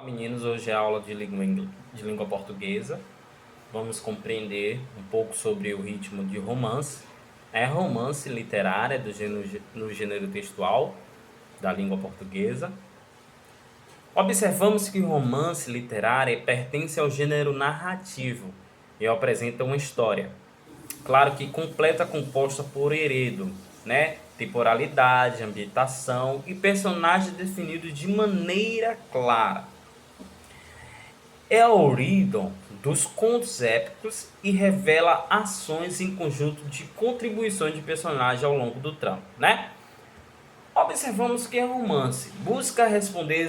Meninos, hoje é a aula de língua portuguesa. Vamos compreender um pouco sobre o ritmo de romance. É romance literário no gênero textual da língua portuguesa. Observamos que o romance literário pertence ao gênero narrativo e apresenta uma história. Claro que completa, composta por enredo, temporalidade, ambientação e personagens definidos de maneira clara. É a origem dos contos épicos e revela ações em conjunto de contribuições de personagens ao longo do trama, Observamos que o romance busca responder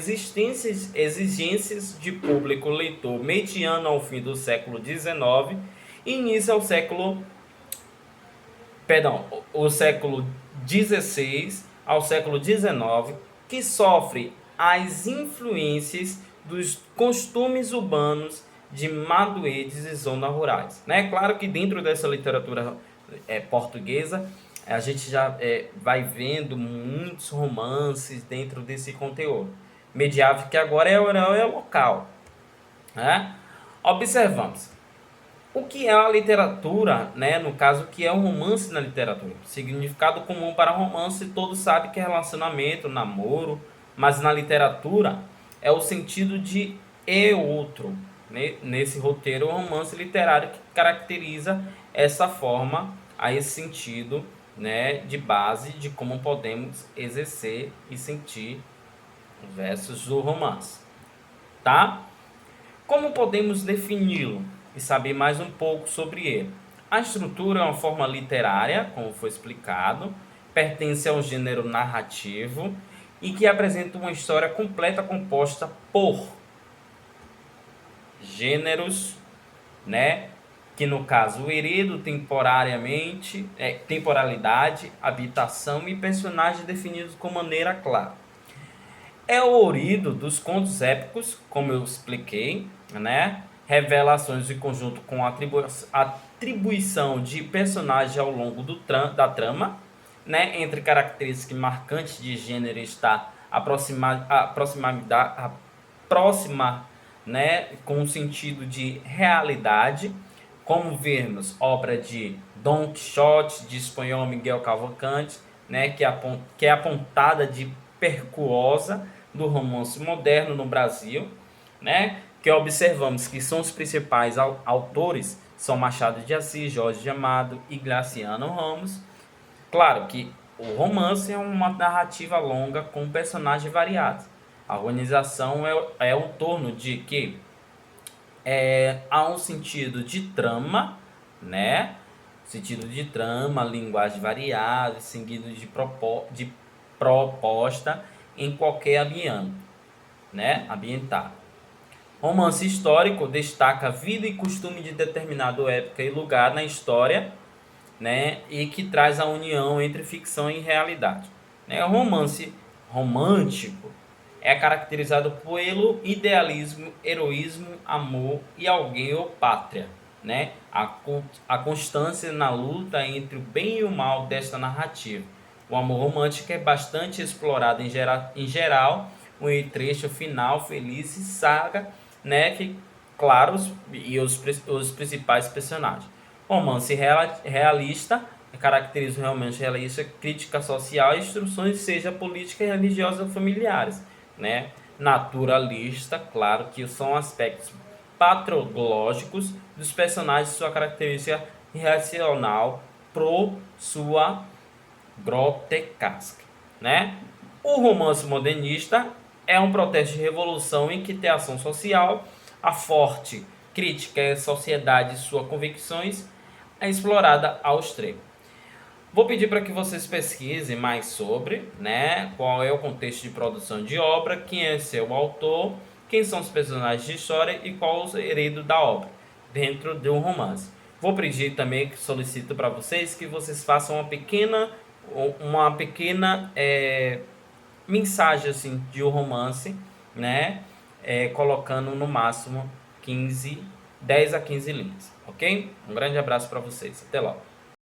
exigências de público leitor mediano ao fim do século XIX e início ao o século XVI ao século XIX, que sofre as influências dos costumes urbanos de maduedes e zonas rurais. Claro que dentro dessa literatura portuguesa, a gente já vai vendo muitos romances dentro desse conteúdo. Medieval, que agora é local. Observamos. O que é a literatura, no caso, o que é um romance na literatura? Significado comum para romance, todos sabem que é relacionamento, namoro, mas na literatura é o sentido de e outro. Nesse roteiro, o romance literário que caracteriza essa forma, a esse sentido, de base de como podemos exercer e sentir os versos do romance. Tá? Como podemos defini-lo e saber mais um pouco sobre ele? A estrutura é uma forma literária, como foi explicado, pertence ao gênero narrativo e que apresenta uma história completa composta por gêneros, que no caso o enredo, temporalidade, habitação e personagens definidos com maneira clara. É o orido dos contos épicos, como eu expliquei, revelações de conjunto com atribuição de personagens ao longo da trama, entre características marcantes de gênero está próxima, com o sentido de realidade, como vermos obra de Don Quixote, de espanhol Miguel Cavalcanti, que é apontada de percuosa do romance moderno no Brasil, que observamos que são os principais autores, são Machado de Assis, Jorge de Amado e Graciliano Ramos. Claro que o romance é uma narrativa longa com personagens variados. A organização é o torno de que há um sentido de trama, sentido de trama, linguagem variada, seguido de proposta em qualquer ambiente, ambientado. Romance histórico destaca a vida e costume de determinada época e lugar na história, e que traz a união entre ficção e realidade. O romance romântico é caracterizado pelo idealismo, heroísmo, amor e alguém ou pátria. A constância na luta entre o bem e o mal desta narrativa. O amor romântico é bastante explorado em geral, um trecho final feliz e saga, que, claro, os principais personagens. Romance realista caracteriza realmente realista, crítica social, instruções, seja política, religiosa ou familiares. Naturalista, claro que são aspectos patológicos dos personagens, sua característica racional pro sua grotesca, O romance modernista é um protesto de revolução em que tem ação social, a forte crítica à sociedade e suas convicções é explorada ao extremo. Vou pedir para que vocês pesquisem mais sobre, qual é o contexto de produção de obra, quem é seu autor, quem são os personagens de história e qual o enredo da obra dentro de um romance. Vou pedir também, que solicito para vocês, que vocês façam uma pequena mensagem assim, de um romance, colocando no máximo 10 a 15 linhas, ok? Um grande abraço para vocês, até logo.